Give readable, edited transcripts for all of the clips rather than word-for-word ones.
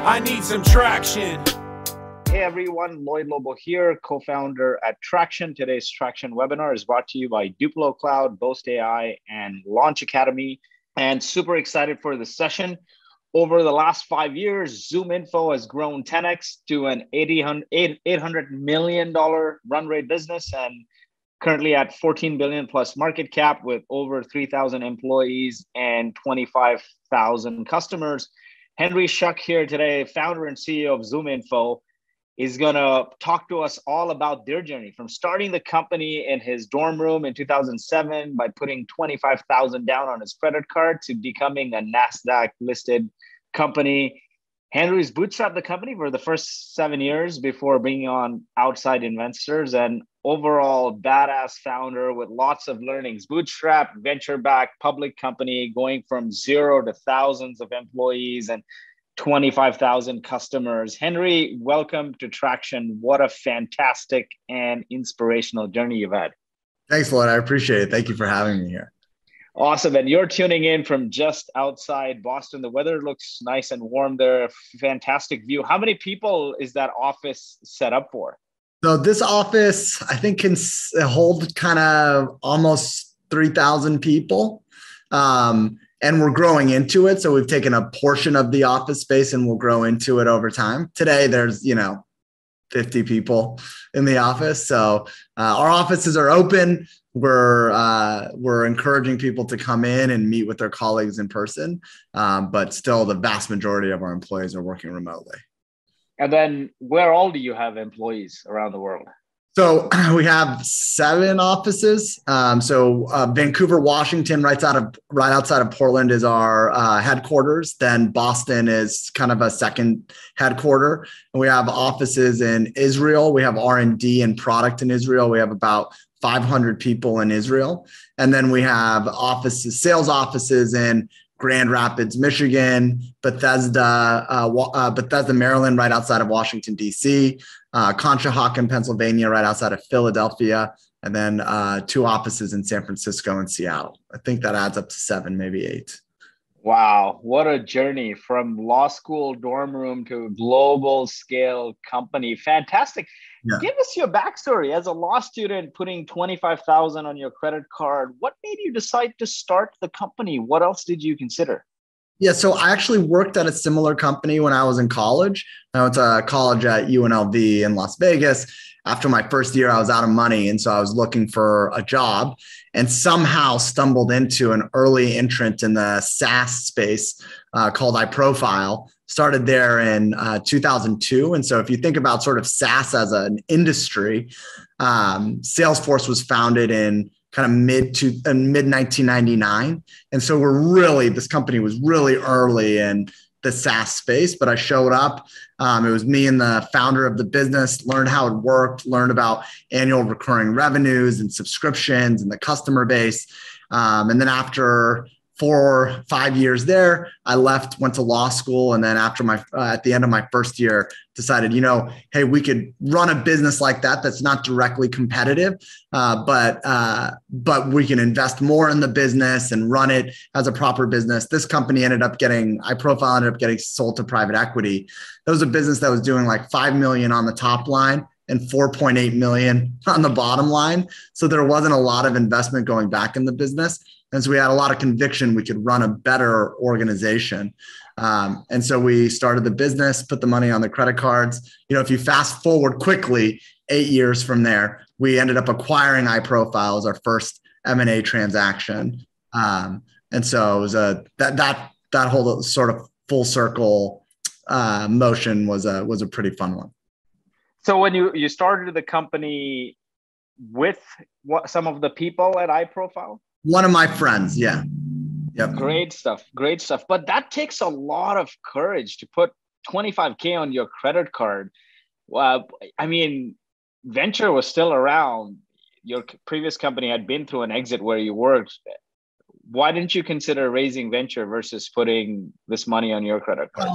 I need some traction. Hey everyone, Lloyd Lobo here, co-founder at Traction. Today's Traction webinar is brought to you by Duplo Cloud, Boast AI, and Launch Academy. And super excited for this session. Over the last 5 years, ZoomInfo has grown 10x to an $800 million run rate business and currently at 14 billion plus market cap with over 3,000 employees and 25,000 customers. Henry Schuck here today, founder and CEO of ZoomInfo, is going to talk to us all about their journey from starting the company in his dorm room in 2007 by putting 25,000 down on his credit card to becoming a NASDAQ listed company. Henry's bootstrapped the company for the first 7 years before bringing on outside investors, and overall badass founder with lots of learnings. Bootstrapped, venture-backed, public company going from zero to thousands of employees and 25,000 customers. Henry, welcome to Traction. What a fantastic and inspirational journey you've had. Thanks, Lloyd. I appreciate it. Thank you for having me here. Awesome. And you're tuning in from just outside Boston. The weather looks nice and warm there. Fantastic view. How many people is that office set up for? So this office, I think, can hold kind of almost 3,000 people. And we're growing into it. So we've taken a portion of the office space and we'll grow into it over time. Today, there's, 50 people in the office. So our offices are open. We're encouraging people to come in and meet with their colleagues in person. But still, the vast majority of our employees are working remotely. And then where all do you have employees around the world? So we have 7 offices. Vancouver, Washington, right outside of Portland is our headquarters. Then Boston is kind of a second headquarter. And we have offices in Israel. We have R&D and product in Israel. We have about 500 people in Israel. And then we have sales offices in Grand Rapids, Michigan, Bethesda, Maryland, right outside of Washington, D.C., Conshohocken, Pennsylvania, right outside of Philadelphia, and then 2 offices in San Francisco and Seattle. I think that adds up to 7, maybe 8. Wow, what a journey from law school dorm room to global scale company. Fantastic. Yeah. Give us your backstory as a law student, putting 25,000 on your credit card. What made you decide to start the company? What else did you consider? Yeah, so I actually worked at a similar company when I was in college. I went to college at UNLV in Las Vegas. After my first year, I was out of money. And so I was looking for a job and somehow stumbled into an early entrant in the SaaS space called iProfile. Started there in 2002. And so if you think about sort of SaaS as an industry, Salesforce was founded in kind of mid 1999. And so this company was really early in the SaaS space, but I showed up. It was me and the founder of the business, learned how it worked, learned about annual recurring revenues and subscriptions and the customer base. And then after 4 or 5 years there, I left, went to law school. And then at the end of my first year, decided, hey, we could run a business like that. That's not directly competitive, but we can invest more in the business and run it as a proper business. This company iProfile ended up getting sold to private equity. That was a business that was doing like 5 million on the top line and 4.8 million on the bottom line. So there wasn't a lot of investment going back in the business. And so we had a lot of conviction we could run a better organization. And so we started the business, put the money on the credit cards. If you fast forward quickly, 8 years from there, we ended up acquiring iProfile as our first M&A transaction. And so it was that whole sort of full circle motion was a pretty fun one. So when you started the company with some of the people at iProfile? One of my friends, yeah. Yep. Great stuff. But that takes a lot of courage to put 25K on your credit card. Venture was still around. Your previous company had been through an exit where you worked. Why didn't you consider raising venture versus putting this money on your credit card?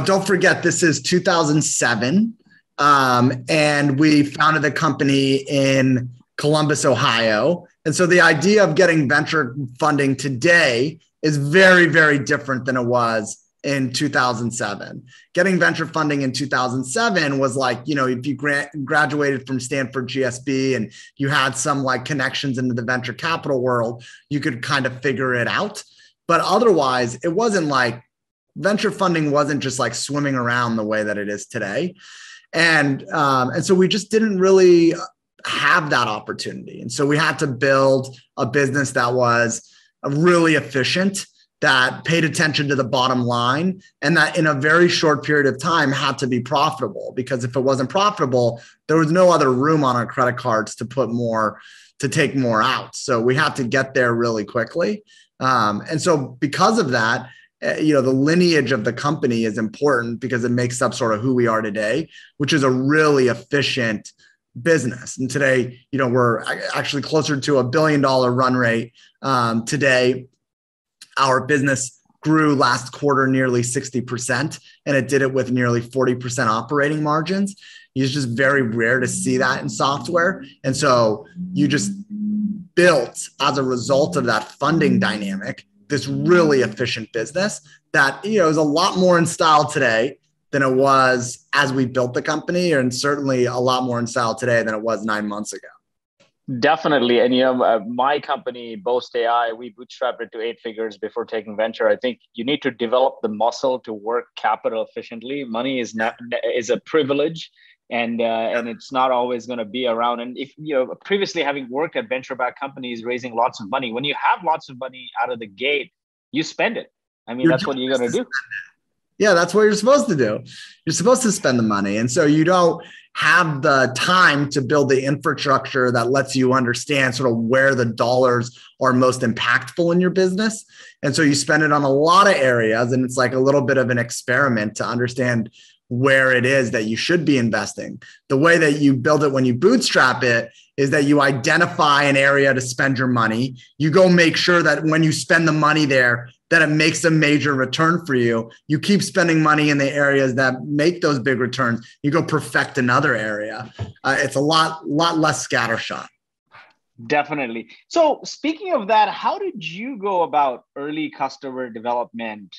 Don't forget, this is 2007. And we founded the company in Columbus, Ohio. And so the idea of getting venture funding today is very, very different than it was in 2007. Getting venture funding in 2007 was like, if you graduated from Stanford GSB and you had some like connections into the venture capital world, you could kind of figure it out. But otherwise, it wasn't like venture funding wasn't just like swimming around the way that it is today. And so we just didn't really have that opportunity. And so we had to build a business that was really efficient, that paid attention to the bottom line, and that in a very short period of time had to be profitable, because if it wasn't profitable, there was no other room on our credit cards to take more out. So we had to get there really quickly. And so because of that, the lineage of the company is important because it makes up sort of who we are today, which is a really efficient business. And today, we're actually closer to $1 billion run rate. Today, our business grew last quarter nearly 60%, and it did it with nearly 40% operating margins. It's just very rare to see that in software. And so you just built, as a result of that funding dynamic, this really efficient business that, is a lot more in style today than it was as we built the company, and certainly a lot more in style today than it was 9 months ago. Definitely. And, my company, Boast AI, we bootstrapped it to 8 figures before taking venture. I think you need to develop the muscle to work capital efficiently. Money is a privilege, and it's not always going to be around. And if, previously having worked at venture-backed companies, raising lots of money, when you have lots of money out of the gate, you spend it. I mean, that's what you're going to do. Yeah, that's what you're supposed to do. You're supposed to spend the money. And so you don't have the time to build the infrastructure that lets you understand sort of where the dollars are most impactful in your business. And so you spend it on a lot of areas, and it's like a little bit of an experiment to understand where it is that you should be investing. The way that you build it when you bootstrap it is that you identify an area to spend your money. You go make sure that when you spend the money there, that it makes a major return for you. You keep spending money in the areas that make those big returns. You go perfect another area. It's a lot less scattershot. Definitely. So speaking of that, how did you go about early customer development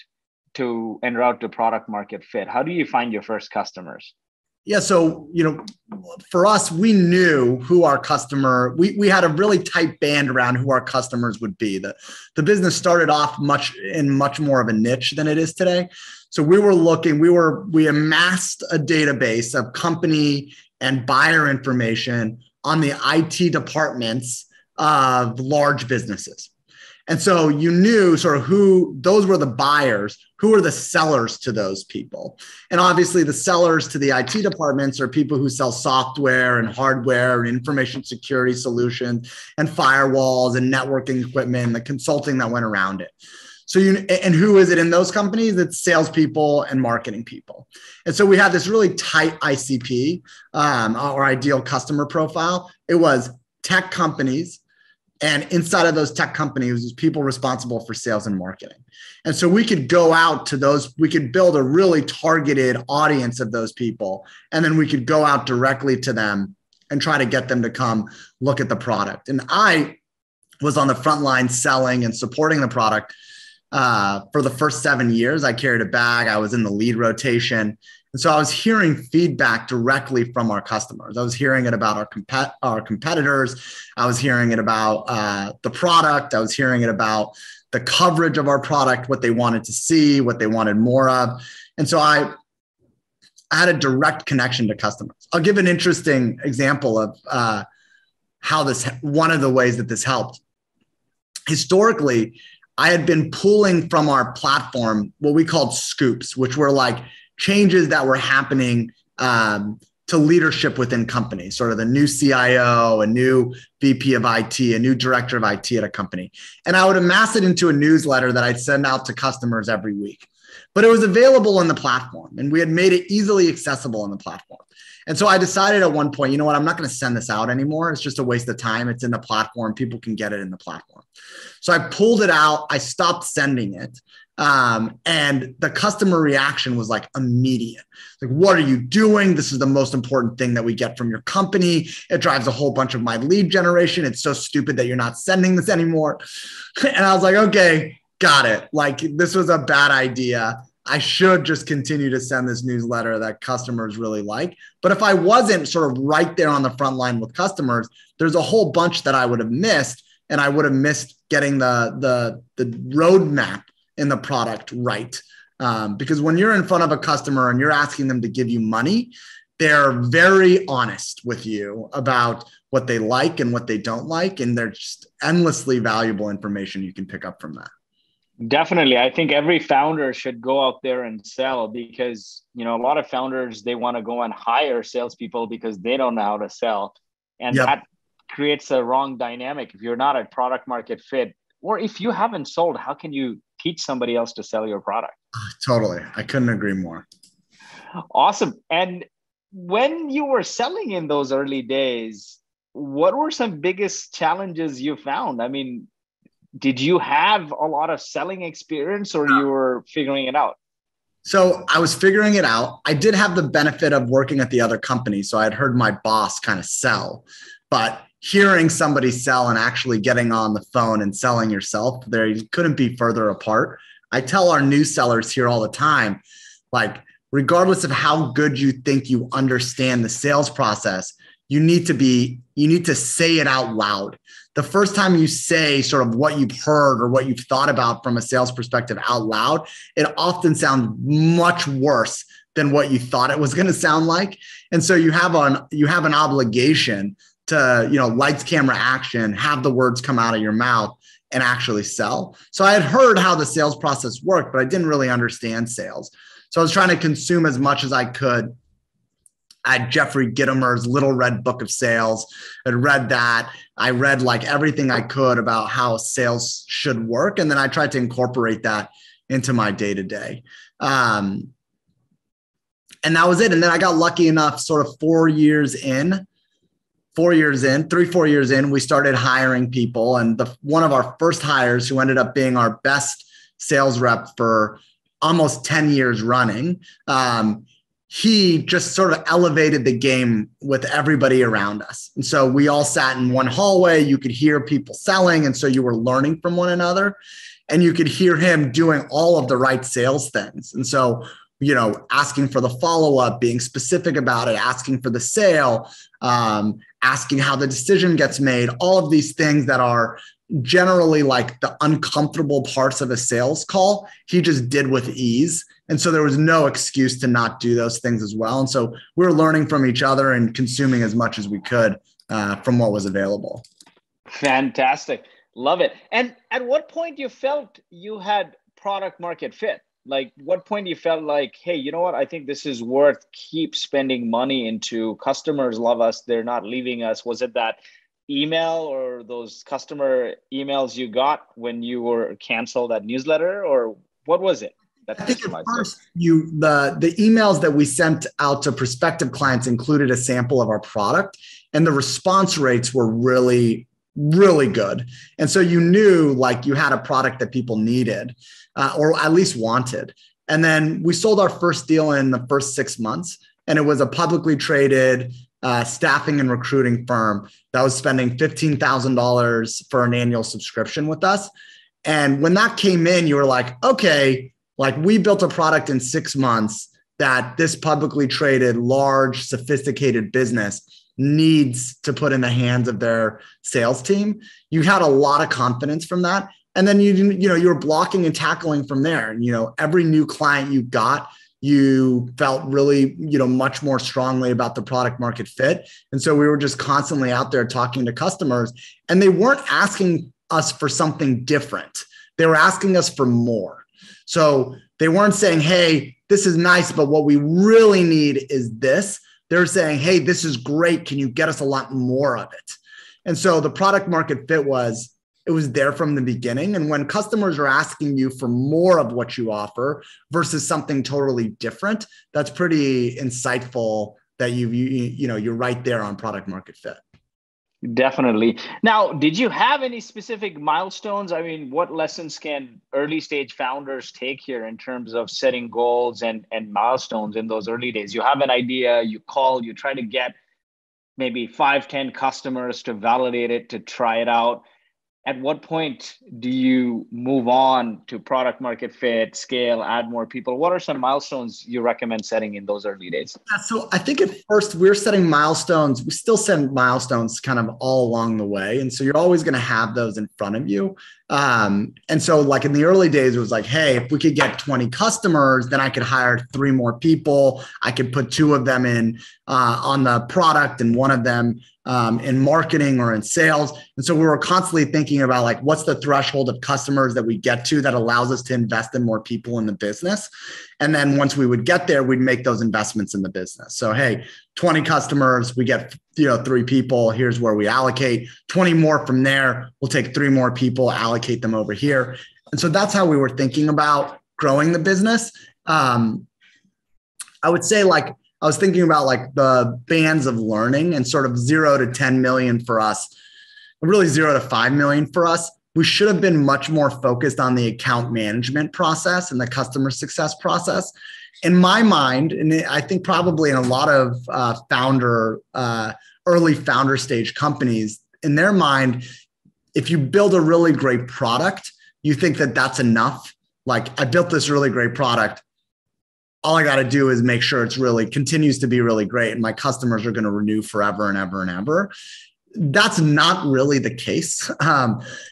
to en route to product market fit? How do you find your first customers? Yeah. So, for us, we knew who our customer, we had a really tight band around who our customers would be. The business started off much more of a niche than it is today. So we amassed a database of company and buyer information on the IT departments of large businesses. And so you knew sort of who those were, the buyers, who are the sellers to those people. And obviously the sellers to the IT departments are people who sell software and hardware and information security solutions and firewalls and networking equipment, and the consulting that went around it. So and who is it in those companies? It's salespeople and marketing people. And so we had this really tight ICP, or ideal customer profile. It was tech companies. And inside of those tech companies was people responsible for sales and marketing. And so we could go out to those, we could build a really targeted audience of those people. And then we could go out directly to them and try to get them to come look at the product. And I was on the front line selling and supporting the product for the first 7 years. I carried a bag. I was in the lead rotation. And so I was hearing feedback directly from our customers. I was hearing it about our competitors. I was hearing it about the product. I was hearing it about the coverage of our product, what they wanted to see, what they wanted more of. And so I had a direct connection to customers. I'll give an interesting example of one of the ways that this helped. Historically, I had been pulling from our platform what we called scoops, which were like changes that were happening to leadership within companies, sort of the new CIO, a new VP of IT, a new director of IT at a company. And I would amass it into a newsletter that I'd send out to customers every week. But it was available on the platform, and we had made it easily accessible on the platform. And so I decided at one point, you know what, I'm not going to send this out anymore. It's just a waste of time. It's in the platform. People can get it in the platform. So I pulled it out. I stopped sending it. And the customer reaction was like immediate. Like, what are you doing? This is the most important thing that we get from your company. It drives a whole bunch of my lead generation. It's so stupid that you're not sending this anymore. And I was like, okay, got it. Like, this was a bad idea. I should just continue to send this newsletter that customers really like. But if I wasn't sort of right there on the front line with customers, there's a whole bunch that I would have missed, and I would have missed getting the roadmap in the product right. Because when you're in front of a customer and you're asking them to give you money, they're very honest with you about what they like and what they don't like. And they're just endlessly valuable information you can pick up from that. Definitely. I think every founder should go out there and sell, because, a lot of founders, they want to go and hire salespeople because they don't know how to sell. And Yep. that creates a wrong dynamic. If you're not a product market fit, or if you haven't sold, how can you teach somebody else to sell your product? Totally. I couldn't agree more. Awesome. And when you were selling in those early days, what were some biggest challenges you found? I mean, did you have a lot of selling experience, or you were figuring it out? So I was figuring it out. I did have the benefit of working at the other company. So I'd heard my boss kind of sell, but hearing somebody sell and actually getting on the phone and selling yourself, there you couldn't be further apart. I tell our new sellers here all the time, like, regardless of how good you think you understand the sales process, you need to say it out loud. The first time you say sort of what you've heard or what you've thought about from a sales perspective out loud, it often sounds much worse than what you thought it was going to sound like. And so you have an obligation to, lights, camera, action, have the words come out of your mouth and actually sell. So I had heard how the sales process worked, but I didn't really understand sales. So I was trying to consume as much as I could. I had Jeffrey Gitomer's Little Red Book of Sales. I'd read that. I read like everything I could about how sales should work. And then I tried to incorporate that into my day-to-day. And that was it. And then I got lucky enough, sort of 4 years in, 4 years in, 3-4 years in, we started hiring people. And one of our first hires, who ended up being our best sales rep for almost 10 years running, he just sort of elevated the game with everybody around us. And so we all sat in one hallway. You could hear people selling. And so you were learning from one another, and you could hear him doing all of the right sales things. And so, asking for the follow-up, being specific about it, asking for the sale, asking how the decision gets made, all of these things that are generally like the uncomfortable parts of a sales call, he just did with ease. And so there was no excuse to not do those things as well. And so we were learning from each other and consuming as much as we could from what was available. Fantastic. Love it. And at what point you felt you had product market fit? Like, what point you felt like, hey, you know what? I think this is worth keep spending money into. Customers love us. They're not leaving us. Was it that email or those customer emails you got when you were canceled that newsletter, or what was it? I think at first the emails that we sent out to prospective clients included a sample of our product, and the response rates were really, really good. And so you knew like you had a product that people needed or at least wanted. And then we sold our first deal in the first 6 months, and it was a publicly traded staffing and recruiting firm that was spending $15,000 for an annual subscription with us. And when that came in, you were like, okay, like we built a product in 6 months that this publicly traded, large, sophisticated business needs to put in the hands of their sales team. You had a lot of confidence from that. And then you were blocking and tackling from there. And, every new client you got, you felt really, much more strongly about the product market fit. And so we were just constantly out there talking to customers, and they weren't asking us for something different. They were asking us for more. So they weren't saying, hey, this is nice, but what we really need is this. They're saying, hey, this is great. Can you get us a lot more of it? And so the product market fit was there from the beginning. And when customers are asking you for more of what you offer versus something totally different, that's pretty insightful that you're right there on product market fit. Definitely. Now, did you have any specific milestones? I mean, what lessons can early stage founders take here in terms of setting goals and milestones in those early days? You have an idea, you try to get maybe 5-10 customers to validate it, to try it out. at what point do you move on to product market fit, scale, add more people? What are some milestones you recommend setting in those early days? Yeah, so I think at first we're setting milestones. We still set milestones kind of all along the way. And so you're always going to have those in front of you. And so like in the early days, it was like, hey, if we could get 20 customers, then I could hire 3 more people. I could put 2 of them in on the product and 1 of them in marketing or in sales. And so we were constantly thinking about like, what's the threshold of customers that we get to that allows us to invest in more people in the business. And then once we would get there, we'd make those investments in the business. So, hey, 20 customers, we get 3 people, here's where we allocate 20 more from there. We'll take 3 more people, allocate them over here. And so that's how we were thinking about growing the business. I would say like, I was thinking about like the bands of learning and sort of 0 to 10 million for us, really 0 to 5 million for us. We should have been much more focused on the account management process and the customer success process. In my mind, and I think probably in a lot of early founder stage companies, in their mind, if you build a really great product, you think that that's enough. Like, I built this really great product. All I got to do is make sure it's really continues to be really great, and my customers are going to renew forever and ever and ever. That's not really the case.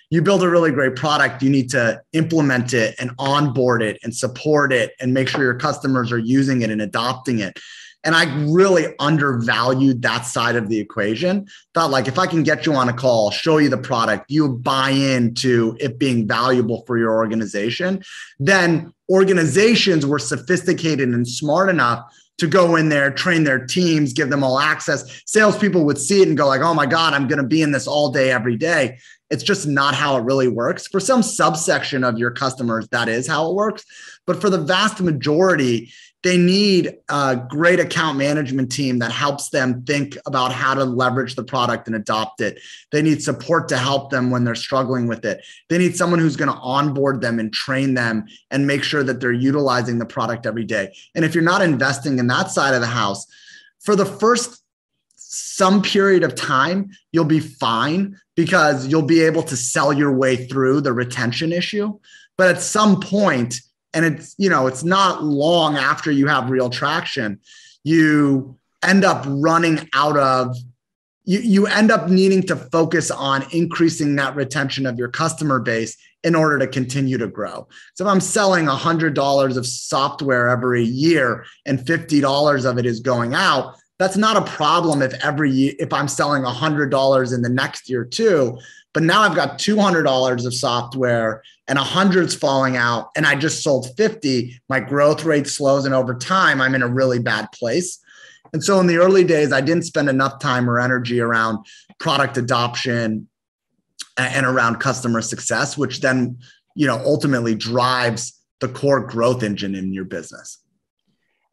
You build a really great product, you need to implement it and onboard it and support it and make sure your customers are using it and adopting it. And I really undervalued that side of the equation. Thought like, if I can get you on a call, show you the product, you buy into it being valuable for your organization, then organizations were sophisticated and smart enough to go in there, train their teams, give them all access. Salespeople would see it and go like, oh my God, I'm going to be in this all day, every day. It's just not how it really works. For some subsection of your customers, that is how it works. But for the vast majority, they need a great account management team that helps them think about how to leverage the product and adopt it. They need support to help them when they're struggling with it. They need someone who's going to onboard them and train them and make sure that they're utilizing the product every day. And if you're not investing in that side of the house, for the first some period of time, you'll be fine because you'll be able to sell your way through the retention issue. But at some point, and it's not long after you have real traction, you end up running out of, you end up needing to focus on increasing that retention of your customer base in order to continue to grow. So if I'm selling $100 of software every year and $50 of it is going out, that's not a problem if I'm selling $100 in the next year too. But now I've got $200 of software and 100's falling out, and I just sold 50. My growth rate slows, and over time, I'm in a really bad place. And so in the early days, I didn't spend enough time or energy around product adoption and around customer success, which then, ultimately drives the core growth engine in your business.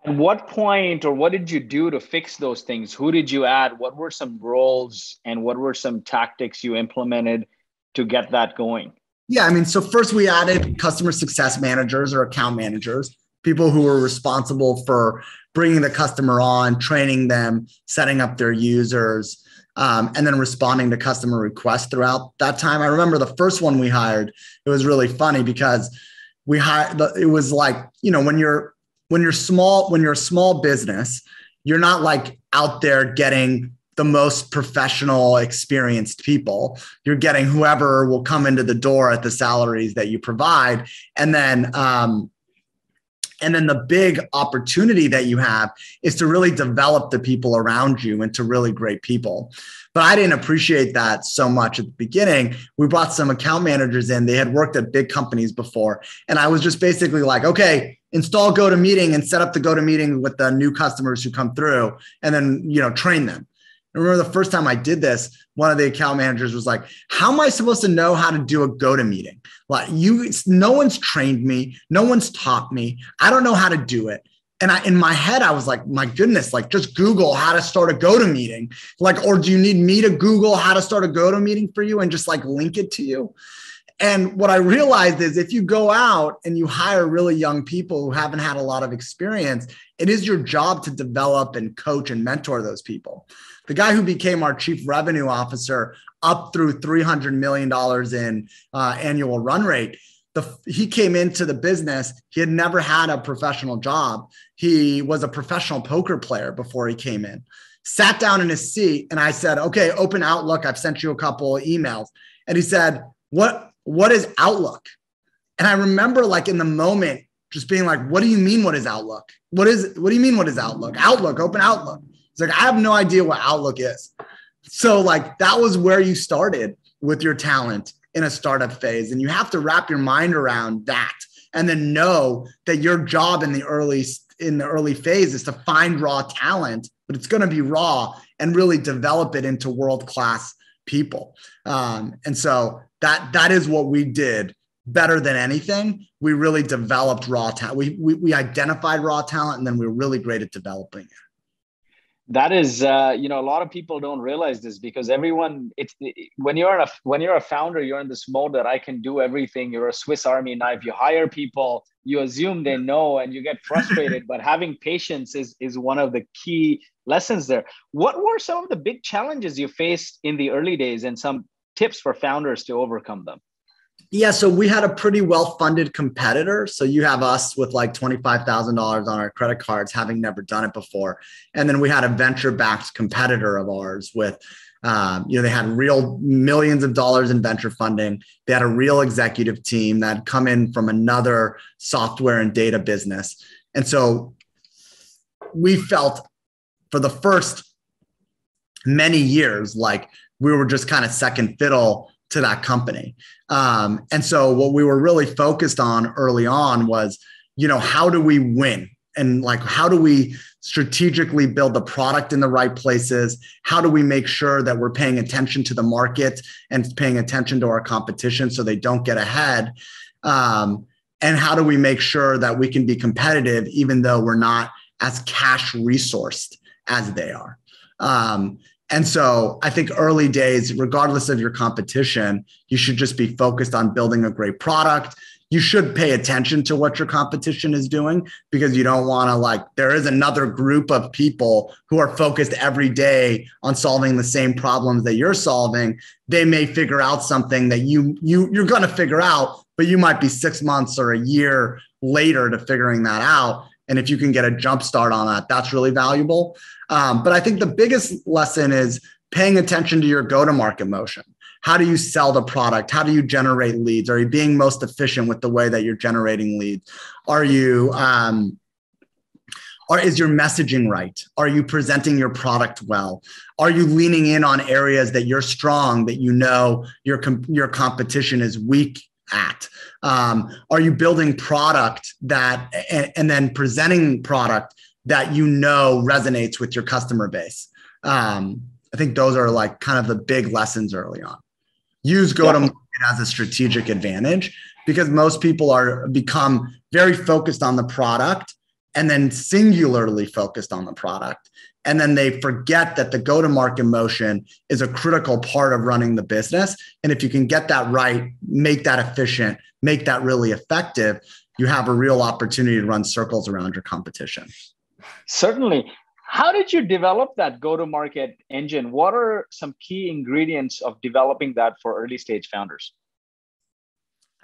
At what point, or what did you do to fix those things? Who did you add? What were some roles and what were some tactics you implemented to get that going? Yeah, so first we added customer success managers or account managers, people who were responsible for bringing the customer on, training them, setting up their users, and then responding to customer requests throughout that time. I remember the first one we hired, it was really funny because it was like, when you're a small business, you're not like out there getting the most professional, experienced people. You're getting whoever will come into the door at the salaries that you provide. And then the big opportunity that you have is to really develop the people around you into really great people. But I didn't appreciate that so much at the beginning. We brought some account managers in. They had worked at big companies before. And I was just basically like, okay, install GoToMeeting and set up the GoToMeeting with the new customers who come through, and then, train them. I remember the first time I did this, one of the account managers was like, how am I supposed to know how to do a GoToMeeting? Like, no one's trained me. No one's taught me. I don't know how to do it. And in my head, I was like, my goodness, like just Google how to start a GoToMeeting. Like, or do you need me to Google how to start a GoToMeeting for you and just like link it to you? And what I realized is if you go out and you hire really young people who haven't had a lot of experience, it is your job to develop and coach and mentor those people. The guy who became our chief revenue officer, up through $300 million in annual run rate. He came into the business. He had never had a professional job. He was a professional poker player before he came in. Sat down in his seat and I said, okay, open Outlook. I've sent you a couple of emails. And he said, what is Outlook? And I remember like in the moment just being like, what do you mean? What is Outlook? What do you mean? What is Outlook? Outlook, open Outlook. It's like, I have no idea what Outlook is. So like that was where you started with your talent in a startup phase. And you have to wrap your mind around that and then know that your job in the early phase is to find raw talent, but it's going to be raw and really develop it into world-class people. And so that is what we did better than anything. We really developed raw talent. We identified raw talent, and then we were really great at developing it. That is, a lot of people don't realize this because everyone, when you're a founder, you're in this mode that I can do everything. You're a Swiss Army knife. You hire people, you assume they know, and you get frustrated. But having patience is one of the key lessons there. What were some of the big challenges you faced in the early days, and some tips for founders to overcome them? Yeah, so we had a pretty well-funded competitor. So you have us with like $25,000 on our credit cards, having never done it before. And then we had a venture-backed competitor of ours with, they had real millions of dollars in venture funding. They had a real executive team that had come in from another software and data business. And so we felt for the first many years like we were just kind of second fiddle to that company. And so what we were really focused on early on was, how do we win? And like, how do we strategically build the product in the right places? How do we make sure that we're paying attention to the market and paying attention to our competition so they don't get ahead? And how do we make sure that we can be competitive even though we're not as cash resourced as they are? And so I think early days, regardless of your competition, you should just be focused on building a great product. You should pay attention to what your competition is doing because you don't want to there is another group of people who are focused every day on solving the same problems that you're solving. They may figure out something that you're going to figure out, but you might be 6 months or a year later to figuring that out. And if you can get a jump start on that, that's really valuable. But I think the biggest lesson is paying attention to your go-to-market motion. How do you sell the product? How do you generate leads? Are you being most efficient with the way that you're generating leads? Is your messaging right? Are you presenting your product well? Are you leaning in on areas that you're strong, that your competition is weak at? Are you building product and then presenting product that resonates with your customer base? I think those are kind of the big lessons early on. Use go-to-market as a strategic advantage because most people become very focused on the product and then singularly focused on the product. And then they forget that the go-to-market motion is a critical part of running the business. And if you can get that right, make that efficient, make that really effective, you have a real opportunity to run circles around your competition. Certainly. How did you develop that go-to-market engine? What are some key ingredients of developing that for early stage founders?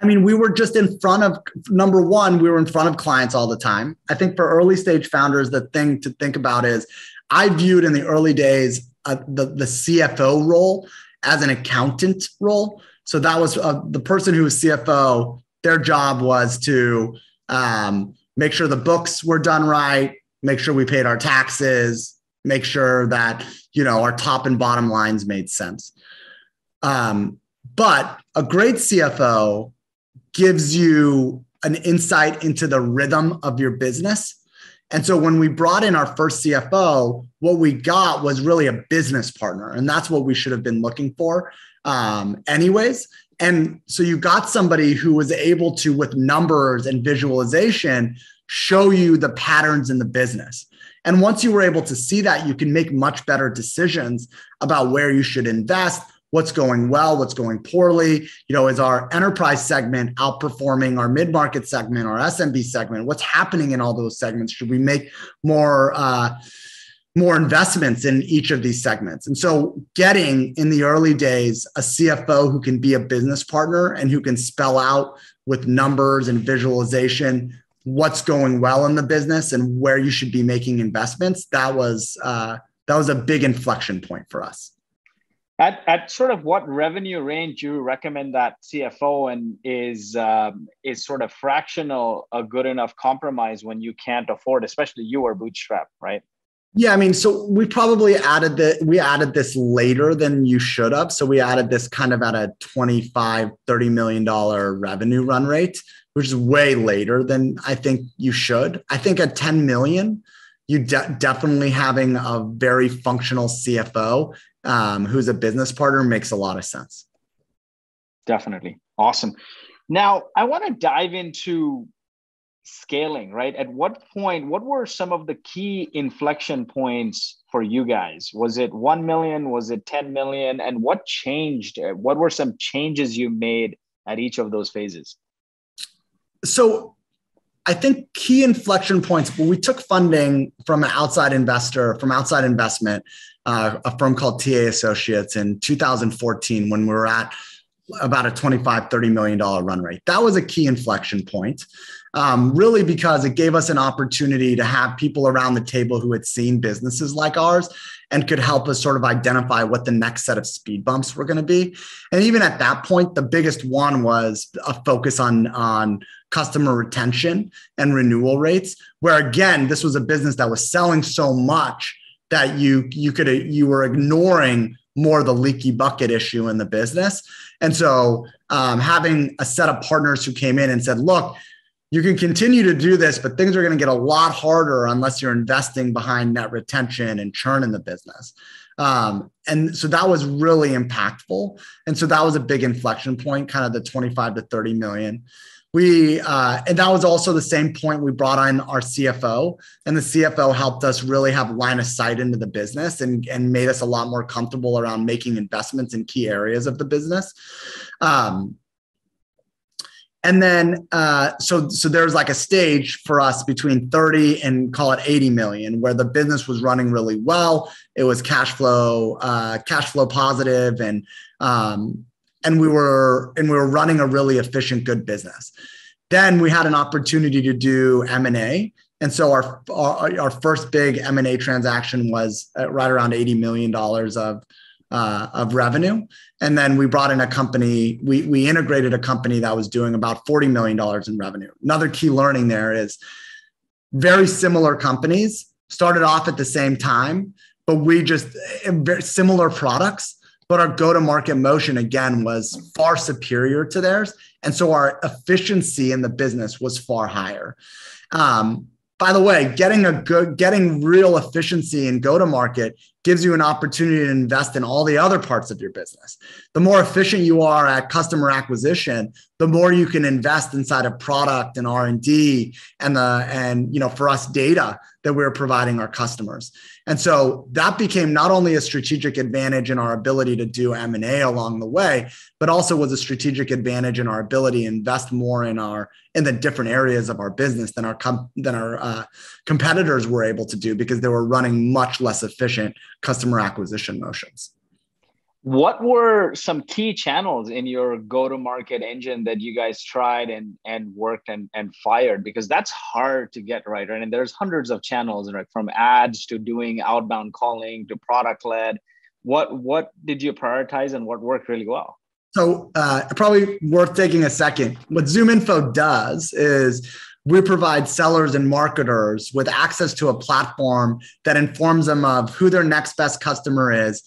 I mean, we were just in front of, number one, we were in front of clients all the time. I think for early stage founders, the thing to think about is I viewed in the early days the CFO role as an accountant role. So that was the person who was CFO, their job was to make sure the books were done right, make sure we paid our taxes, make sure that, our top and bottom lines made sense. But a great CFO gives you an insight into the rhythm of your business. And so when we brought in our first CFO, what we got was really a business partner. And that's what we should have been looking for anyways. And so you got somebody who was able to, with numbers and visualization, show you the patterns in the business. And once you were able to see that, you can make much better decisions about where you should invest, what's going well, what's going poorly. Is our enterprise segment outperforming our mid-market segment, our SMB segment? What's happening in all those segments? Should we make more more investments in each of these segments. And so getting in the early days a CFO who can be a business partner and who can spell out with numbers and visualization what's going well in the business and where you should be making investments, that was a big inflection point for us. At sort of what revenue range you recommend that CFO, and is sort of fractional a good enough compromise when you can't afford, especially you are bootstrapped, right? Yeah, I mean, so we probably added this later than you should have. So we added this kind of at a $25-30 million revenue run rate, which is way later than I think you should. I think at 10 million, you definitely having a very functional CFO who's a business partner makes a lot of sense. Definitely. Awesome. Now, I want to dive into scaling, right? At what point, what were some of the key inflection points for you guys? Was it 1 million? Was it 10 million? And what changed? What were some changes you made at each of those phases? So I think key inflection points, well, we took funding from an outside investment, a firm called TA Associates in 2014 when we were at about a $25-30 million run rate. That was a key inflection point, really because it gave us an opportunity to have people around the table who had seen businesses like ours and could help us sort of identify what the next set of speed bumps were going to be. And even at that point, the biggest one was a focus on customer retention and renewal rates, where again, this was a business that was selling so much that you were ignoring more the leaky bucket issue in the business. And so having a set of partners who came in and said, look, you can continue to do this, but things are going to get a lot harder unless you're investing behind net retention and churn in the business. And so that was really impactful. And so that was a big inflection point, kind of the 25 to 30 million. And that was also the same point we brought in our CFO, and the CFO helped us really have line of sight into the business and made us a lot more comfortable around making investments in key areas of the business. And then, so there's like a stage for us between 30 and call it 80 million, where the business was running really well. It was cash flow positive, and we were running a really efficient, good business. Then we had an opportunity to do M&A. And so our first big M&A transaction was at right around $80 million of revenue. And then we brought in a company, we integrated a company that was doing about $40 million in revenue. Another key learning there is very similar companies started off at the same time, but we just very similar products. But our go-to-market motion, again, was far superior to theirs. And so our efficiency in the business was far higher. By the way, getting real efficiency in go-to-market gives you an opportunity to invest in all the other parts of your business. The more efficient you are at customer acquisition, the more you can invest inside of product and R&D and for us, data that we're providing our customers. And so that became not only a strategic advantage in our ability to do M&A along the way, but also was a strategic advantage in our ability to invest more in the different areas of our business than our competitors were able to do, because they were running much less efficient customer acquisition motions. What were some key channels in your go-to-market engine that you guys tried and worked and fired? Because that's hard to get right? And there's hundreds of channels, right? From ads to doing outbound calling to product-led. What did you prioritize and what worked really well? So probably worth taking a second. What ZoomInfo does is we provide sellers and marketers with access to a platform that informs them of who their next best customer is,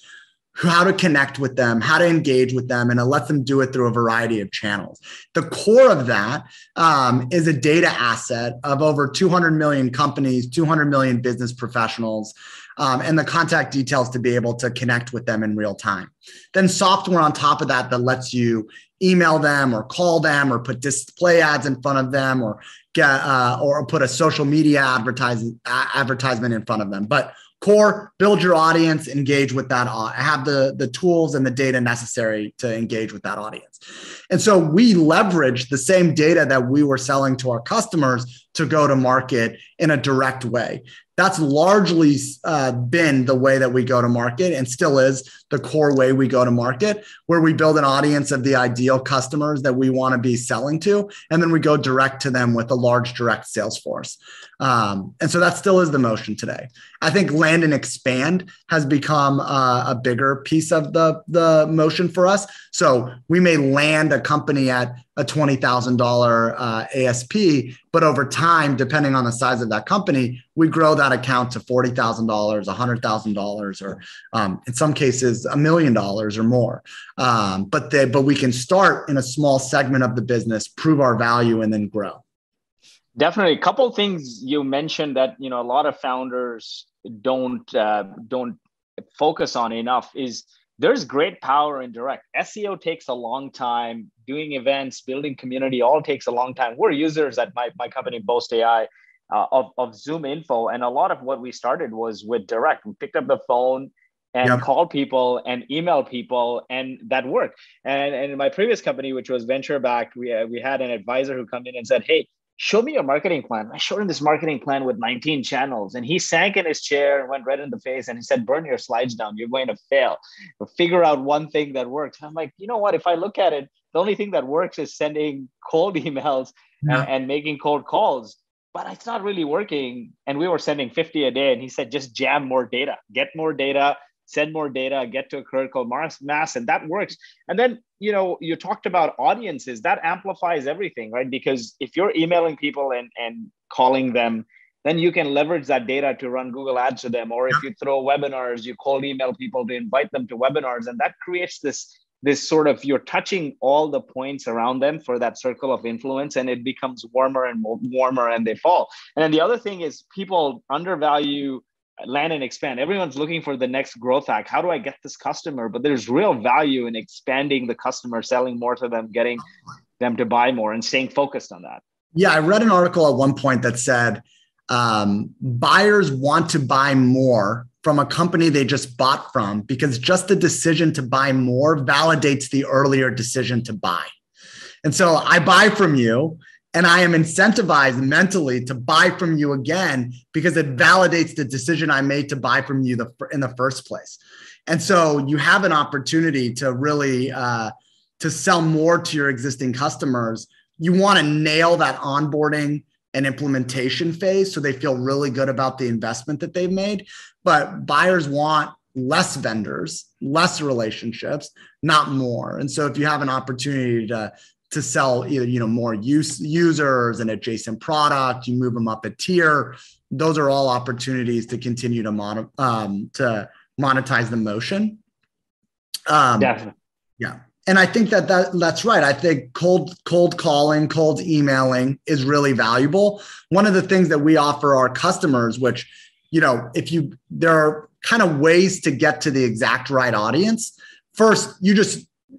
how to connect with them, how to engage with them, and it lets them do it through a variety of channels. The core of that is a data asset of over 200 million companies, 200 million business professionals, and the contact details to be able to connect with them in real time. Then software on top of that lets you email them or call them or put display ads in front of them or put a social media advertisement in front of them. But core, build your audience, engage with that, have the tools and the data necessary to engage with that audience. And so we leveraged the same data that we were selling to our customers to go to market in a direct way. That's largely been the way that we go to market and still is the core way we go to market, where we build an audience of the ideal customers that we want to be selling to. And then we go direct to them with a large direct sales force. And so that still is the motion today. I think land and expand has become a bigger piece of the motion for us. So we may land a company at a $20,000 ASP, but over time, depending on the size of that company, we grow that account to $40,000, $100,000, or in some cases, $1 million or more. But we can start in a small segment of the business, prove our value, and then grow. Definitely. A couple of things you mentioned that a lot of founders don't focus on enough is there's great power in direct. SEO takes a long time. Doing events, building community, all takes a long time. We're users at my company, Boast AI, of ZoomInfo. And a lot of what we started was with direct. We picked up the phone and called people and emailed people, and that worked. And in my previous company, which was venture backed, we had an advisor who come in and said, "Hey, show me your marketing plan." I showed him this marketing plan with 19 channels, and he sank in his chair and went red in the face. And he said, "Burn your slides down. You're going to fail. Figure out one thing that works." And I'm like, you know what? If I look at it, the only thing that works is sending cold emails and making cold calls, but it's not really working. And we were sending 50 a day. And he said, just jam more data, get more data, send more data, get to a critical mass, and that works. And then, you talked about audiences. That amplifies everything, right? Because if you're emailing people and calling them, then you can leverage that data to run Google ads to them. Or if you throw webinars, you cold email people to invite them to webinars. And that creates this sort of, you're touching all the points around them for that circle of influence, and it becomes warmer and warmer, and they fall. And then the other thing is people undervalue land and expand. Everyone's looking for the next growth hack. How do I get this customer? But there's real value in expanding the customer, selling more to them, getting them to buy more, and staying focused on that. Yeah, I read an article at one point that said buyers want to buy more from a company they just bought from because just the decision to buy more validates the earlier decision to buy. And so I buy from you, and I am incentivized mentally to buy from you again because it validates the decision I made to buy from you in the first place. And so you have an opportunity to really to sell more to your existing customers. You want to nail that onboarding and implementation phase so they feel really good about the investment that they've made. But buyers want less vendors, less relationships, not more. And so if you have an opportunity to sell either more users and adjacent product, you move them up a tier. Those are all opportunities to continue to monetize the motion. Definitely. Yeah, and I think that's right. I think cold calling, cold emailing is really valuable. One of the things that we offer our customers, which there are kind of ways to get to the exact right audience. First,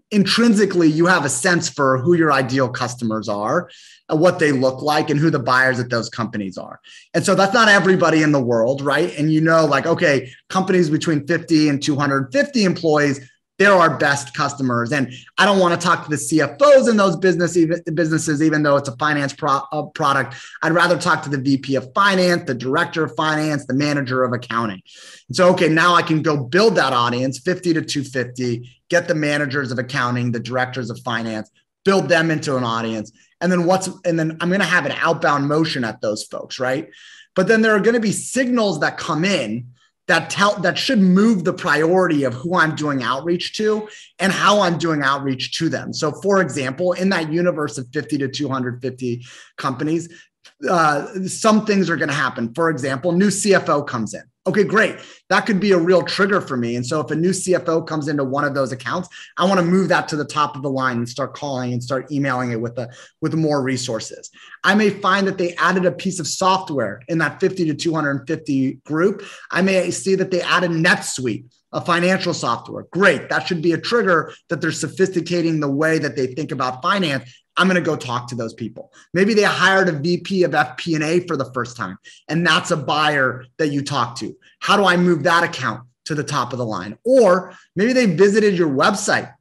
intrinsically, you have a sense for who your ideal customers are, what they look like, and who the buyers at those companies are. And so that's not everybody in the world, right? And okay, companies between 50 and 250 employees, they're our best customers. And I don't want to talk to the CFOs in those businesses, even though it's a finance product. I'd rather talk to the VP of finance, the director of finance, the manager of accounting. And so, okay, now I can go build that audience, 50 to 250, get the managers of accounting, the directors of finance, build them into an audience. And then I'm going to have an outbound motion at those folks, right? But then there are going to be signals that come in that should move the priority of who I'm doing outreach to and how I'm doing outreach to them. So for example, in that universe of 50 to 250 companies, some things are going to happen. For example, new CFO comes in. Okay, great. That could be a real trigger for me. And so if a new CFO comes into one of those accounts, I want to move that to the top of the line and start calling and start emailing it with more resources. I may find that they added a piece of software in that 50 to 250 group. I may see that they added NetSuite, a financial software. Great. That should be a trigger that they're sophisticating the way that they think about finance. I'm going to go talk to those people. Maybe they hired a VP of FP&A for the first time, and that's a buyer that you talk to. How do I move that account to the top of the line? Or maybe they visited your website.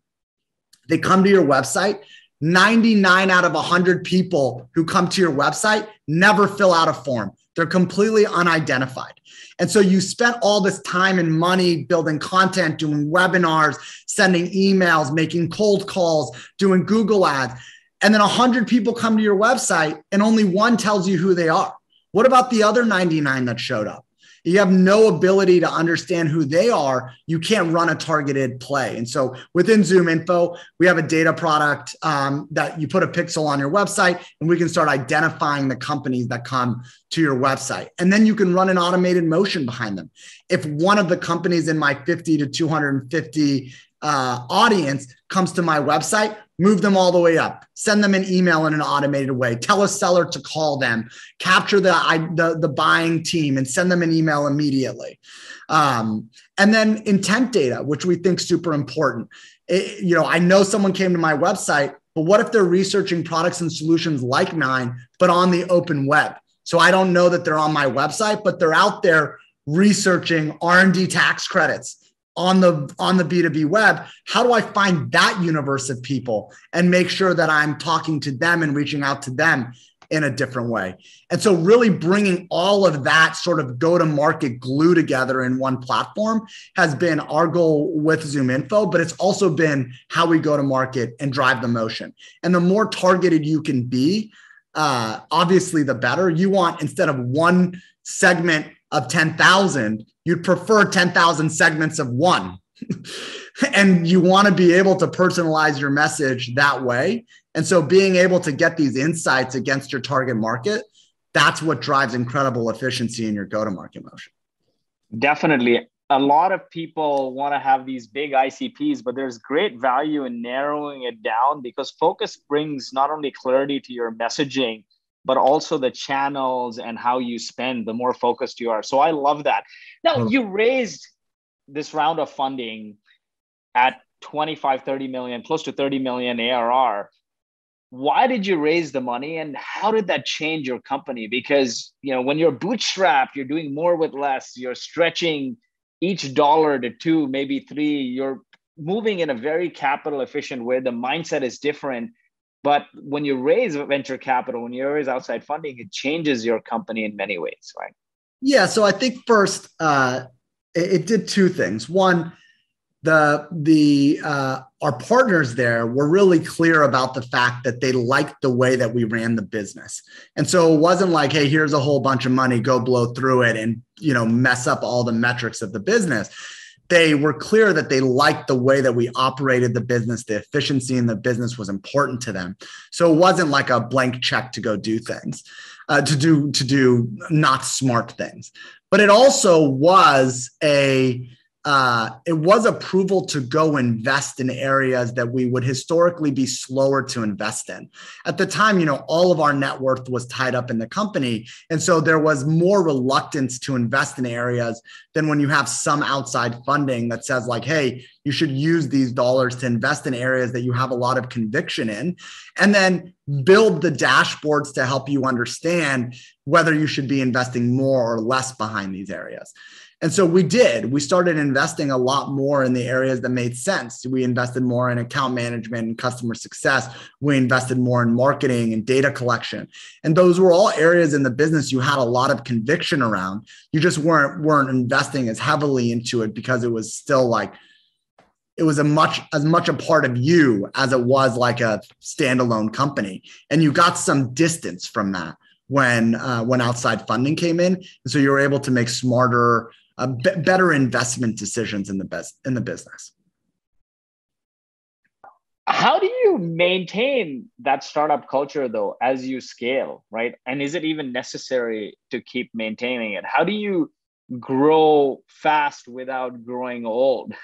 They come to your website 99 out of 100 people who come to your website never fill out a form. They're completely unidentified. And so you spent all this time and money building content, doing webinars, sending emails, making cold calls, doing Google ads. And then 100 people come to your website and only one tells you who they are. What about the other 99 that showed up? You have no ability to understand who they are. You can't run a targeted play. And so within ZoomInfo, we have a data product that you put a pixel on your website and we can start identifying the companies that come to your website. And then you can run an automated motion behind them. If one of the companies in my 50 to 250 audience comes to my website, move them all the way up, send them an email in an automated way, tell a seller to call them, capture the buying team and send them an email immediately. And then intent data, which we think is super important. I know someone came to my website, but what if they're researching products and solutions like mine, but on the open web? So I don't know that they're on my website, but they're out there researching R&D tax credits on the B2B web. How do I find that universe of people and make sure that I'm talking to them and reaching out to them in a different way? And so really bringing all of that sort of go-to-market glue together in one platform has been our goal with ZoomInfo, but it's also been how we go to market and drive the motion. And the more targeted you can be, obviously the better. You want, instead of one segment of 10,000, you'd prefer 10,000 segments of one. And you want to be able to personalize your message that way. And so being able to get these insights against your target market, that's what drives incredible efficiency in your go-to-market motion. Definitely. A lot of people want to have these big ICPs, but there's great value in narrowing it down, because focus brings not only clarity to your messaging, but also the channels and how you spend, the more focused you are. So I love that. Now, you raised this round of funding at 25, 30 million, close to 30 million ARR. Why did you raise the money and how did that change your company? Because, when you're bootstrapped, you're doing more with less, you're stretching each dollar to 2, maybe 3, you're moving in a very capital efficient way. The mindset is different. But when you raise venture capital, when you raise outside funding, it changes your company in many ways, right? Yeah. So I think first, it did two things. One, our partners there were really clear about the fact that they liked the way that we ran the business. And so it wasn't like, hey, here's a whole bunch of money, go blow through it and, mess up all the metrics of the business. They were clear that they liked the way that we operated the business. The efficiency in the business was important to them. So it wasn't like a blank check to go do things, to do not smart things. But it also was approval to go invest in areas that we would historically be slower to invest in. At the time, all of our net worth was tied up in the company. And so there was more reluctance to invest in areas than when you have some outside funding that says like, hey, you should use these dollars to invest in areas that you have a lot of conviction in, and then build the dashboards to help you understand whether you should be investing more or less behind these areas. And so we did. We started investing a lot more in the areas that made sense. We invested more in account management and customer success. We invested more in marketing and data collection. And those were all areas in the business you had a lot of conviction around. You just weren't investing as heavily into it because it was still like, it was as much a part of you as it was like a standalone company. And you got some distance from that when outside funding came in. And so you were able to make smarter, better investment decisions in the business. How do you maintain that startup culture though, as you scale, right? And is it even necessary to keep maintaining it? How do you grow fast without growing old?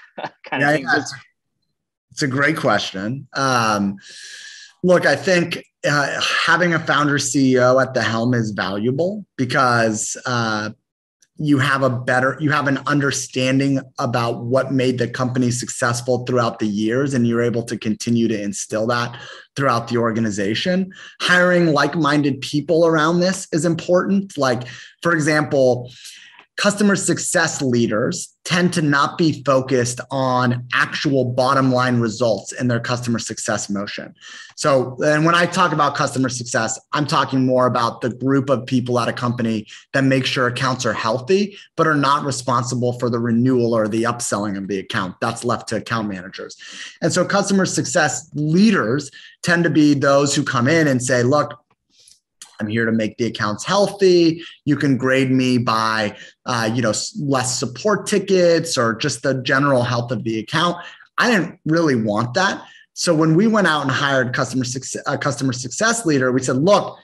It's a great question. Look, I think having a founder CEO at the helm is valuable because you have an understanding about what made the company successful throughout the years, and you're able to continue to instill that throughout the organization. Hiring like-minded people around this is important. Like, for example, customer success leaders tend to not be focused on actual bottom line results in their customer success motion. So, and when I talk about customer success, I'm talking more about the group of people at a company that make sure accounts are healthy, but are not responsible for the renewal or the upselling of the account. That's left to account managers. And so customer success leaders tend to be those who come in and say, look, I'm here to make the accounts healthy. You can grade me by, less support tickets or just the general health of the account. I didn't really want that. So when we went out and hired a customer success leader, we said, look,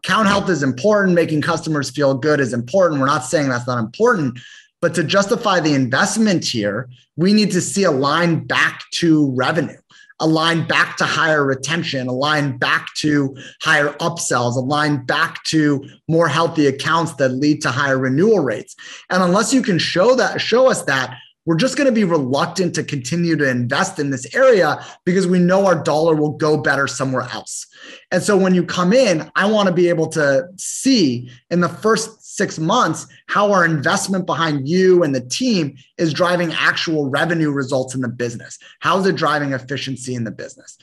account health is important. Making customers feel good is important. We're not saying that's not important, but to justify the investment here, we need to see a line back to revenue, a line back to higher retention, a line back to higher upsells, a line back to more healthy accounts that lead to higher renewal rates. And unless you can show us that, we're just going to be reluctant to continue to invest in this area because we know our dollar will go better somewhere else. And so when you come in, I want to be able to see in the first 6 months how our investment behind you and the team is driving actual revenue results in the business. How is it driving efficiency in the business?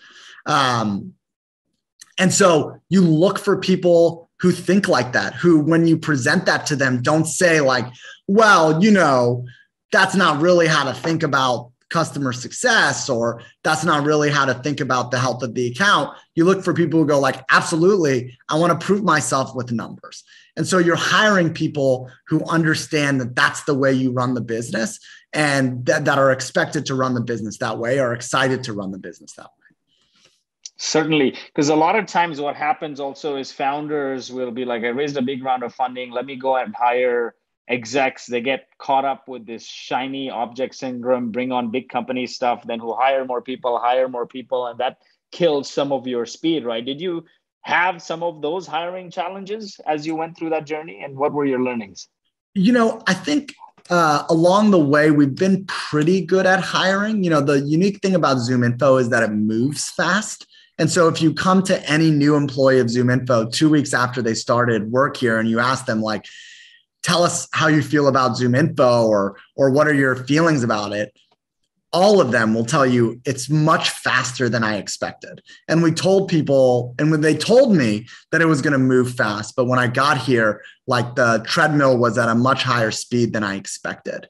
And so you look for people who think like that, who, when you present that to them, don't say like, well, that's not really how to think about customer success, or that's not really how to think about the health of the account. You look for people who go like, absolutely, I want to prove myself with numbers. And so you're hiring people who understand that that's the way you run the business, and that are expected to run the business that way, are excited to run the business that way. Certainly, because a lot of times what happens also is founders will be like, I raised a big round of funding, let me go and hire execs. They get caught up with this shiny object syndrome, bring on big company stuff, then who hire more people, and that kills some of your speed, right? Did you have some of those hiring challenges as you went through that journey, and what were your learnings? I think along the way, we've been pretty good at hiring. The unique thing about ZoomInfo is that it moves fast. And so if you come to any new employee of ZoomInfo 2 weeks after they started work here and you ask them like, tell us how you feel about ZoomInfo or what are your feelings about it, all of them will tell you it's much faster than I expected. And we told people, and when they told me that it was going to move fast, but when I got here, like the treadmill was at a much higher speed than I expected.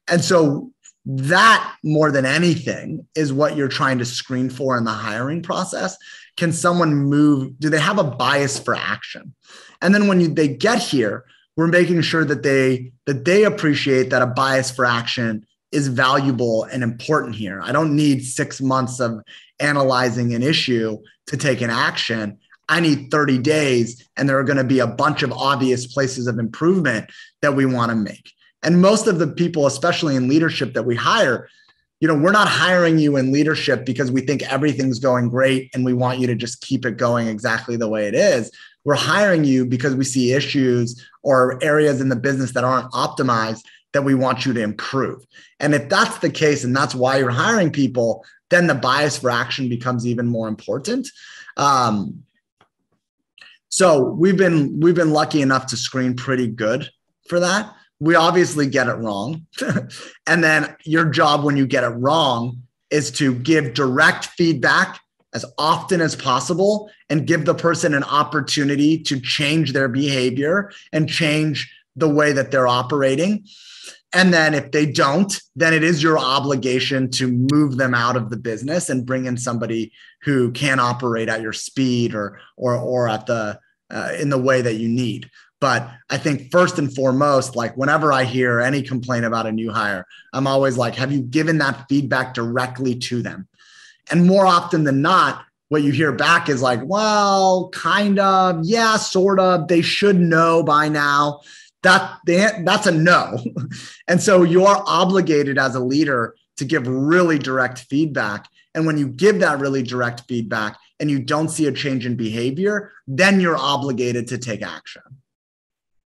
And so that, more than anything, is what you're trying to screen for in the hiring process. Can someone move? Do they have a bias for action? And then when they get here, we're making sure that they appreciate that a bias for action is valuable and important here. I don't need 6 months of analyzing an issue to take an action. I need 30 days, and there are going to be a bunch of obvious places of improvement that we want to make. And most of the people, especially in leadership that we hire, we're not hiring you in leadership because we think everything's going great and we want you to just keep it going exactly the way it is. We're hiring you because we see issues or areas in the business that aren't optimized that we want you to improve. And if that's the case, and that's why you're hiring people, then the bias for action becomes even more important. So we've been lucky enough to screen pretty good for that. We obviously get it wrong. And then your job when you get it wrong is to give direct feedback as often as possible and give the person an opportunity to change their behavior and change the way that they're operating. And then if they don't, then it is your obligation to move them out of the business and bring in somebody who can operate at your speed or at the in the way that you need. But I think first and foremost, like whenever I hear any complaint about a new hire, I'm always like, have you given that feedback directly to them? And more often than not, what you hear back is like, well, kind of, yeah, sort of, they should know by now. That's a no. And so you're obligated as a leader to give really direct feedback. And when you give that really direct feedback and you don't see a change in behavior, then you're obligated to take action.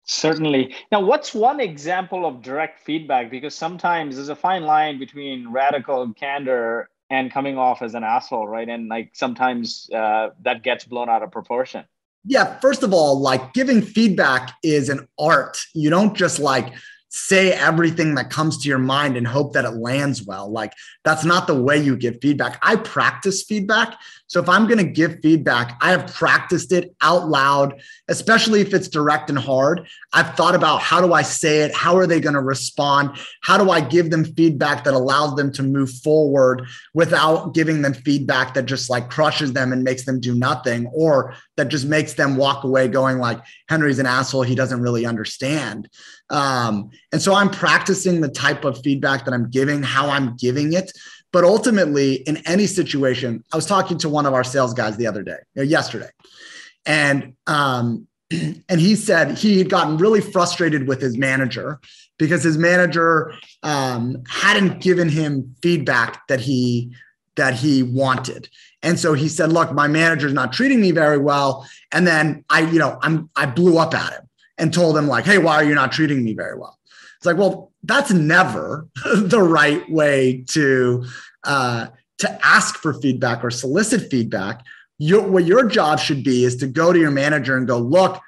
Certainly. Now, what's one example of direct feedback? Because sometimes there's a fine line between radical candor and coming off as an asshole, right? And like sometimes that gets blown out of proportion. Yeah. First of all, like giving feedback is an art. You don't just like say everything that comes to your mind and hope that it lands well. Like, that's not the way you give feedback. I practice feedback. So if I'm going to give feedback, I have practiced it out loud, especially if it's direct and hard. I've thought about, how do I say it? How are they going to respond? How do I give them feedback that allows them to move forward without giving them feedback that just like crushes them and makes them do nothing, or that just makes them walk away going like, Henry's an asshole, he doesn't really understand. And so I'm practicing the type of feedback that I'm giving, how I'm giving it. But ultimately, in any situation, I was talking to one of our sales guys the other day, yesterday, and he said he had gotten really frustrated with his manager because his manager hadn't given him feedback that he wanted. And so he said, look, my manager's not treating me very well. And then I blew up at him and told him like, hey, why are you not treating me very well? It's like, well, that's never the right way to ask for feedback or solicit feedback. What your job should be is to go to your manager and go, look,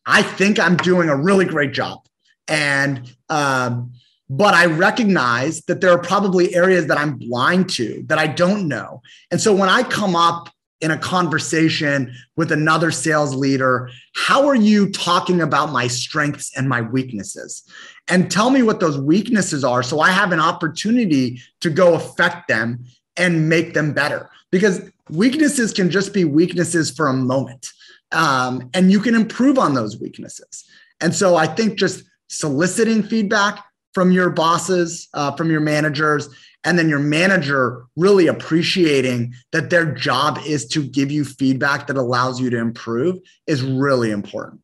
I think I'm doing a really great job. And, but I recognize that there are probably areas that I'm blind to, that I don't know. And so when I come up in a conversation with another sales leader, how are you talking about my strengths and my weaknesses? And tell me what those weaknesses are so I have an opportunity to go affect them and make them better. Because weaknesses can just be weaknesses for a moment. And you can improve on those weaknesses. And so I think just soliciting feedback from your bosses, from your managers, and then your manager really appreciating that their job is to give you feedback that allows you to improve is really important.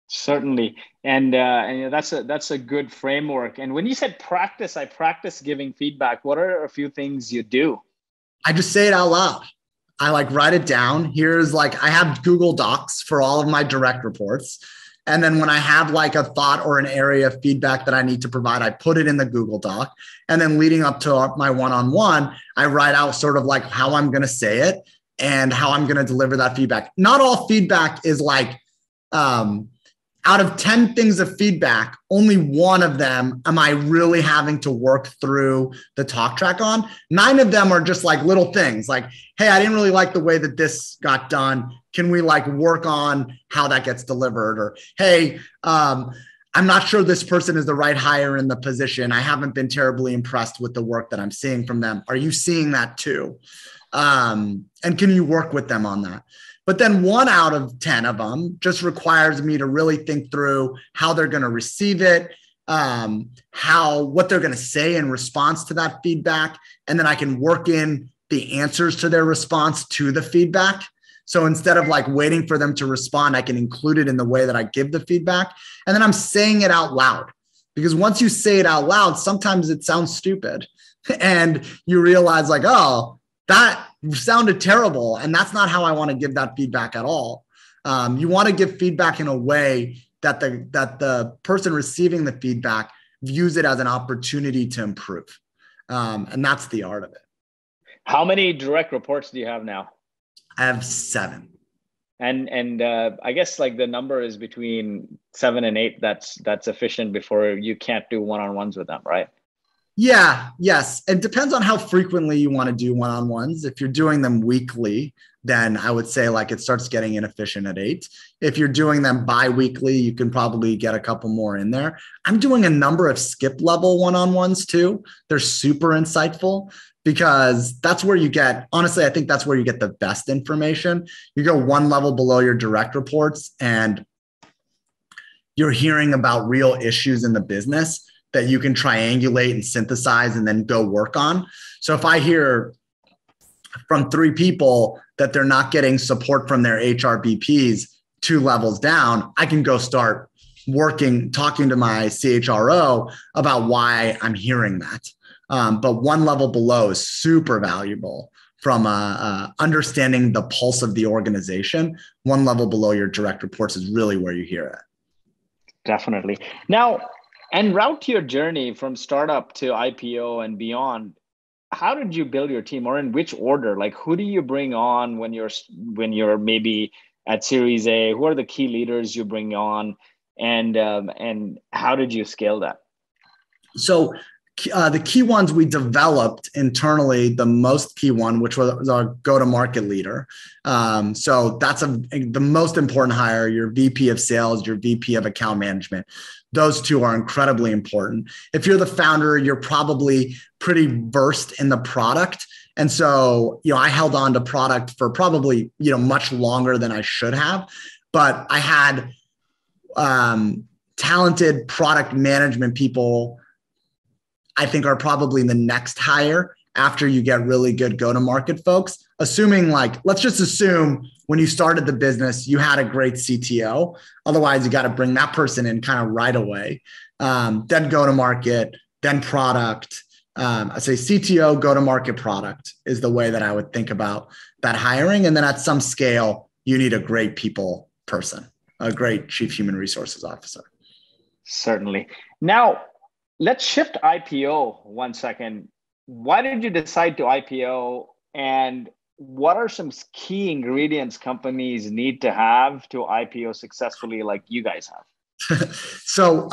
Certainly. And that's a good framework. And when you said practice, I practice giving feedback. What are a few things you do? I just say it out loud. I like write it down. I have Google Docs for all of my direct reports. And then when I have like a thought or an area of feedback that I need to provide, I put it in the Google Doc. And then leading up to my one-on-one, I write out sort of like how I'm going to say it and how I'm going to deliver that feedback. Not all feedback is like, out of 10 things of feedback, only one of them am I really having to work through the talk track on. 9 of them are just like little things like, hey, I didn't really like the way that this got done. Can we like work on how that gets delivered? Or, hey, I'm not sure this person is the right hire in the position. I haven't been terribly impressed with the work that I'm seeing from them. Are you seeing that too? And can you work with them on that? But then 1 out of 10 of them just requires me to really think through how they're going to receive it, what they're going to say in response to that feedback. And then I can work in the answers to their response to the feedback. So instead of like waiting for them to respond, I can include it in the way that I give the feedback. And then I'm saying it out loud, because once you say it out loud, sometimes it sounds stupid and you realize like, oh, that sounded terrible. And that's not how I want to give that feedback at all. You want to give feedback in a way that the person receiving the feedback views it as an opportunity to improve. And that's the art of it. How many direct reports do you have now? I have 7. And I guess like the number is between 7 and 8. That's efficient before you can't do one-on-ones with them, right? Yeah, yes. It depends on how frequently you want to do one-on-ones. If you're doing them weekly, then I would say like it starts getting inefficient at 8. If you're doing them bi-weekly, you can probably get a couple more in there. I'm doing a number of skip level one-on-ones too. They're super insightful because that's where you get, honestly, I think that's where you get the best information. You go 1 level below your direct reports and you're hearing about real issues in the business that you can triangulate and synthesize and then go work on. So if I hear from 3 people that they're not getting support from their HRBPs 2 levels down, I can go start talking to my CHRO about why I'm hearing that. But 1 level below is super valuable from understanding the pulse of the organization. 1 level below your direct reports is really where you hear it. Definitely. Now, and route your journey from startup to IPO and beyond. How did you build your team, or in which order? Like, who do you bring on when you're maybe at Series A? Who are the key leaders you bring on? and how did you scale that? So the key ones we developed internally, the most key one, which was our go-to-market leader. So that's the most important hire, your VP of sales, your VP of account management. Those two are incredibly important. If you're the founder, you're probably pretty versed in the product. And so, I held on to product for probably, much longer than I should have, but I had talented product management people I think are probably the next hire after you get really good go-to-market folks, assuming let's just assume when you started the business, you had a great CTO. Otherwise, you got to bring that person in kind of right away. Then go-to-market, then product. I say CTO, go-to-market, product is the way that I would think about that hiring. And then at some scale, you need a great people person, a great chief human resources officer. Certainly. Now, let's shift IPO 1 second. Why did you decide to IPO, and what are some key ingredients companies need to have to IPO successfully like you guys have? So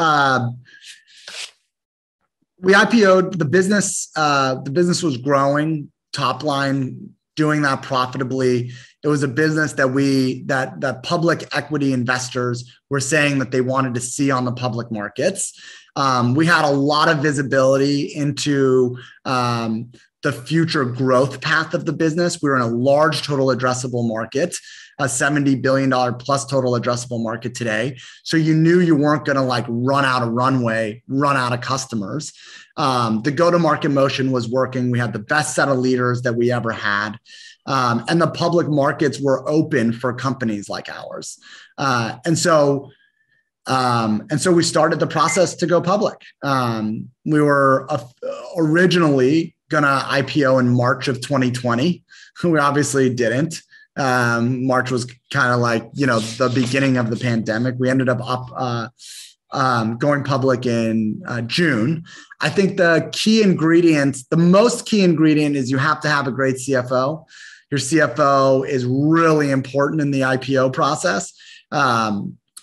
we IPO'd the business. The business was growing, top line, doing that profitably. It was a business that public equity investors were saying that they wanted to see on the public markets. We had a lot of visibility into the future growth path of the business. We were in a large total addressable market, a $70 billion plus total addressable market today. So you knew you weren't going to run out of runway, run out of customers. The go-to-market motion was working. We had the best set of leaders that we ever had. And the public markets were open for companies like ours. And so we started the process to go public. We were originally going to IPO in March of 2020. We obviously didn't. March was kind of the beginning of the pandemic. We ended up going public in June. I think the most key ingredient is you have to have a great CFO. Your CFO is really important in the IPO process.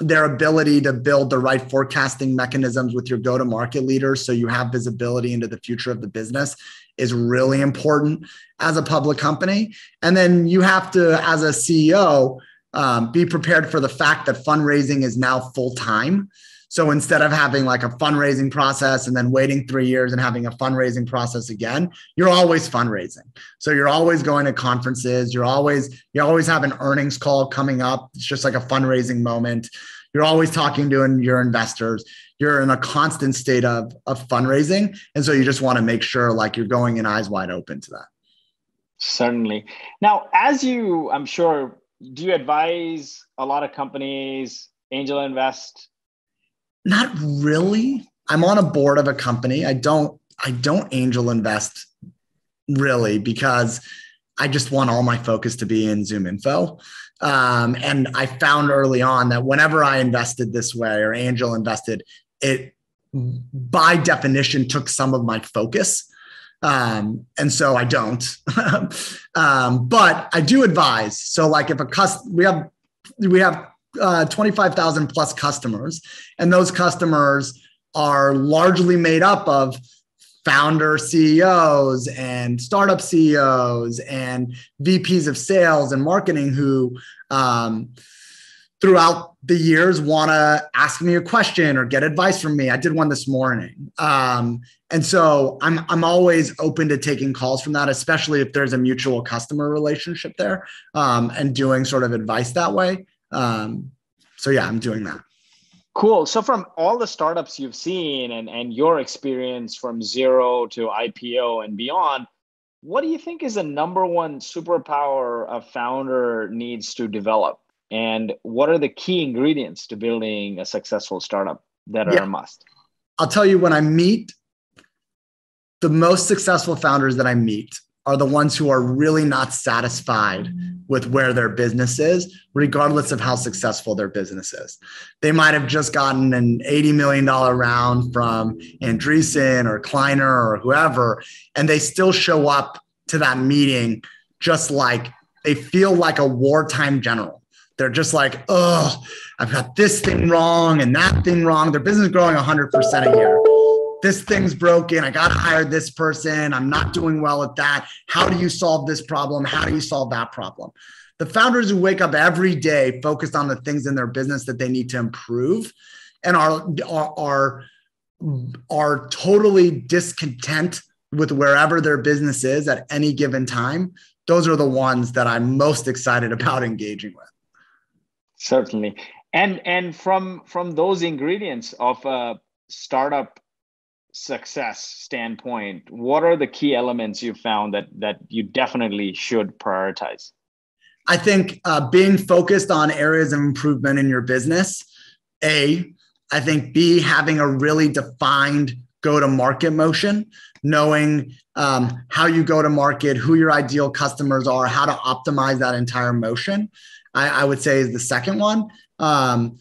Their ability to build the right forecasting mechanisms with your go-to-market leaders so you have visibility into the future of the business is really important as a public company. And then you have to, as a CEO, be prepared for the fact that fundraising is now full-time. So instead of having a fundraising process and then waiting 3 years and having a fundraising process again, you're always fundraising. So you're always going to conferences. You always have an earnings call coming up. It's just like a fundraising moment. You're always talking to your investors. You're in a constant state of fundraising. And so you just want to make sure you're going in eyes wide open to that. Certainly. Now, I'm sure, do you advise a lot of companies, angel invest? Not really. I'm on a board of a company. I don't angel invest really because I just want all my focus to be in ZoomInfo. And I found early on that whenever I invested this way or angel invested, it by definition took some of my focus. And so I don't. But I do advise. So if we have 25,000 plus customers, and those customers are largely made up of founder CEOs and startup CEOs and VPs of sales and marketing who throughout the years want to ask me a question or get advice from me. I did one this morning. And so I'm always open to taking calls from that, especially if there's a mutual customer relationship there, and doing sort of advice that way. So yeah, I'm doing that. Cool. So from all the startups you've seen and your experience from zero to IPO and beyond, what do you think is the number one superpower a founder needs to develop? And what are the key ingredients to building a successful startup that are a must? I'll tell you, when I meet the most successful founders that I meet are the ones who are really not satisfied with where their business is, regardless of how successful their business is. They might have just gotten an $80 million round from Andreessen or Kleiner or whoever, and they still show up to that meeting just like they feel like a wartime general. They're just like, oh, I've got this thing wrong and that thing wrong. Their business is growing 100% a year. This thing's broken. I got to hire this person. I'm not doing well at that. How do you solve this problem? How do you solve that problem? The founders who wake up every day focused on the things in their business that they need to improve and are totally discontent with wherever their business is at any given time, those are the ones that I'm most excited about engaging with. Certainly. And from those ingredients of a startup success standpoint, what are the key elements you found that you definitely should prioritize? I think being focused on areas of improvement in your business, A. I think B, having a really defined go-to-market motion, knowing how you go to market, who your ideal customers are, how to optimize that entire motion, I would say is the second one. And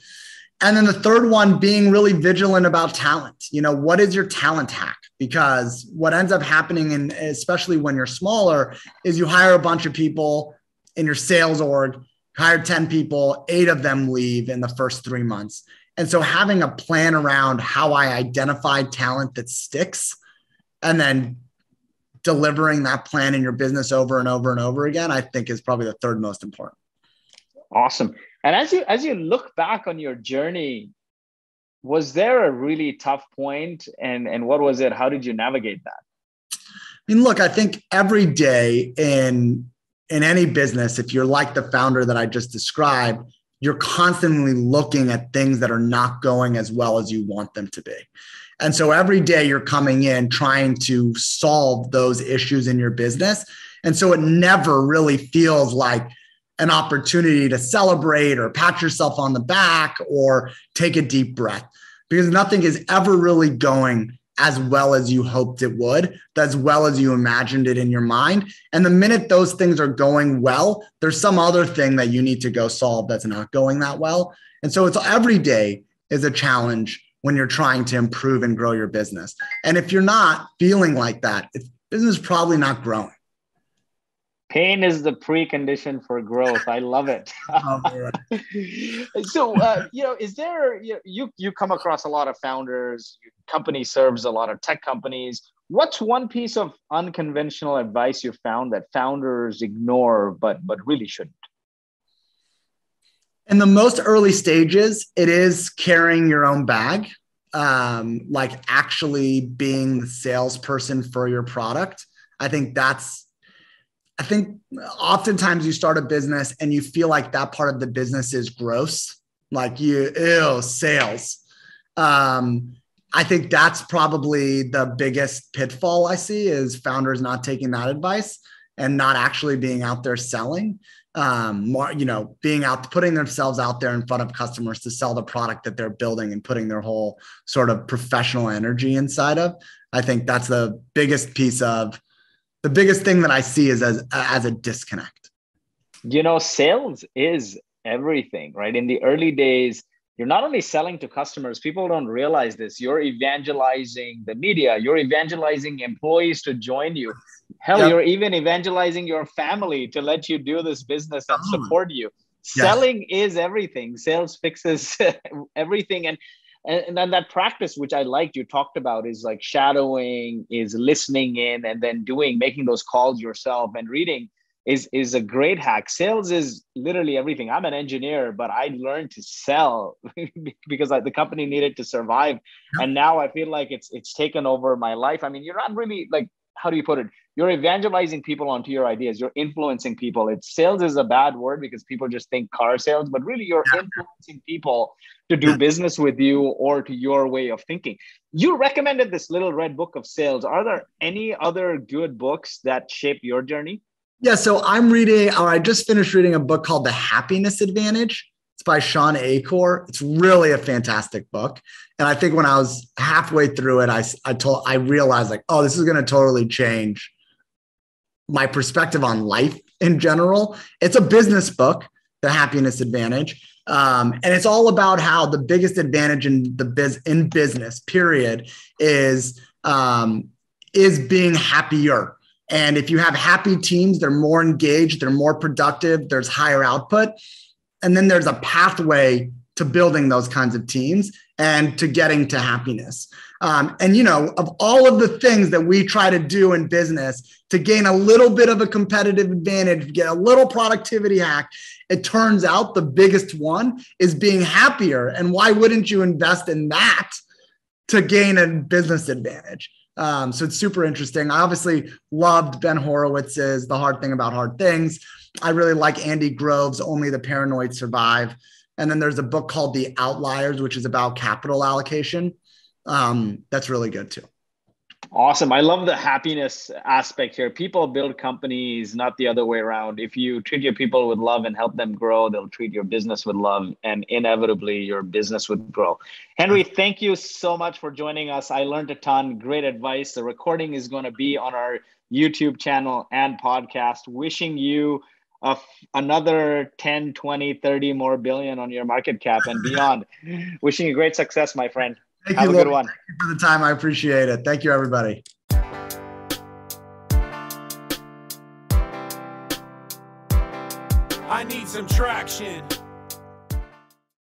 then the third one, being really vigilant about talent. What is your talent hack? Because what ends up happening, and especially when you're smaller, is you hire a bunch of people in your sales org, hire 10 people, 8 of them leave in the first 3 months. And so having a plan around how I identify talent that sticks and then delivering that plan in your business over and over and over again, I think is probably the third most important. Awesome. And as you look back on your journey, was there a really tough point? And what was it? How did you navigate that? I mean, look, I think every day in any business, if you're like the founder that I just described, you're constantly looking at things that are not going as well as you want them to be. And so every day you're coming in trying to solve those issues in your business. And so it never really feels like an opportunity to celebrate or pat yourself on the back or take a deep breath, because nothing is ever really going as well as you hoped it would, as well as you imagined it in your mind. And the minute those things are going well, there's some other thing that you need to go solve that's not going that well. And so it's every day is a challenge when you're trying to improve and grow your business. And if you're not feeling like that, business is probably not growing. Pain is the precondition for growth. I love it. So, is there, you come across a lot of founders, your company serves a lot of tech companies. What's one piece of unconventional advice you found that founders ignore, but really shouldn't? In the most early stages, it is carrying your own bag, like actually being the salesperson for your product. I think oftentimes you start a business and you feel like that part of the business is gross, like sales. I think that's probably the biggest pitfall I see is founders not taking that advice and not actually being out there selling, putting themselves out there in front of customers to sell the product that they're building and putting their whole sort of professional energy inside of. I think that's the biggest thing that I see is as a disconnect. Sales is everything, right? In the early days, you're not only selling to customers, people don't realize this. You're evangelizing the media, you're evangelizing employees to join you. Hell, You're even evangelizing your family to let you do this business and support you. Yes. Selling is everything. Sales fixes everything. And then that practice, which I liked, you talked about, is like shadowing, is listening in, and then making those calls yourself and reading is a great hack. Sales is literally everything. I'm an engineer, but I learned to sell because the company needed to survive. And now I feel like it's taken over my life. I mean, you're not really how do you put it? You're evangelizing people onto your ideas. You're influencing people. Sales is a bad word because people just think car sales, but really you're influencing people to do business with you or to your way of thinking. You recommended this little red book of sales. Are there any other good books that shape your journey? Yeah. So I just finished reading a book called The Happiness Advantage. It's by Sean Acor. It's really a fantastic book. And I think when I was halfway through it, I realized this is going to totally change my perspective on life in general. It's a business book, The Happiness Advantage. And it's all about how the biggest advantage in business, period, is being happier. And if you have happy teams, they're more engaged, they're more productive, there's higher output. And then there's a pathway to building those kinds of teams and to getting to happiness. And, you know, of all of the things that we try to do in business to gain a little bit of a competitive advantage, get a little productivity hack, it turns out the biggest one is being happier. And why wouldn't you invest in that to gain a business advantage? So it's super interesting. I obviously loved Ben Horowitz's The Hard Thing About Hard Things. I really like Andy Grove's Only the Paranoid Survive. And then there's a book called The Outliers, which is about capital allocation. That's really good too. Awesome. I love the happiness aspect here. People build companies, not the other way around. If you treat your people with love and help them grow, they'll treat your business with love, and inevitably your business would grow. Henry, thank you so much for joining us. I learned a ton. Great advice. The recording is going to be on our YouTube channel and podcast. Wishing you another 10, 20, 30 more billion on your market cap and beyond. Wishing you great success, my friend. Have a good one. Thank you for the time. I appreciate it. Thank you, everybody. I need some traction.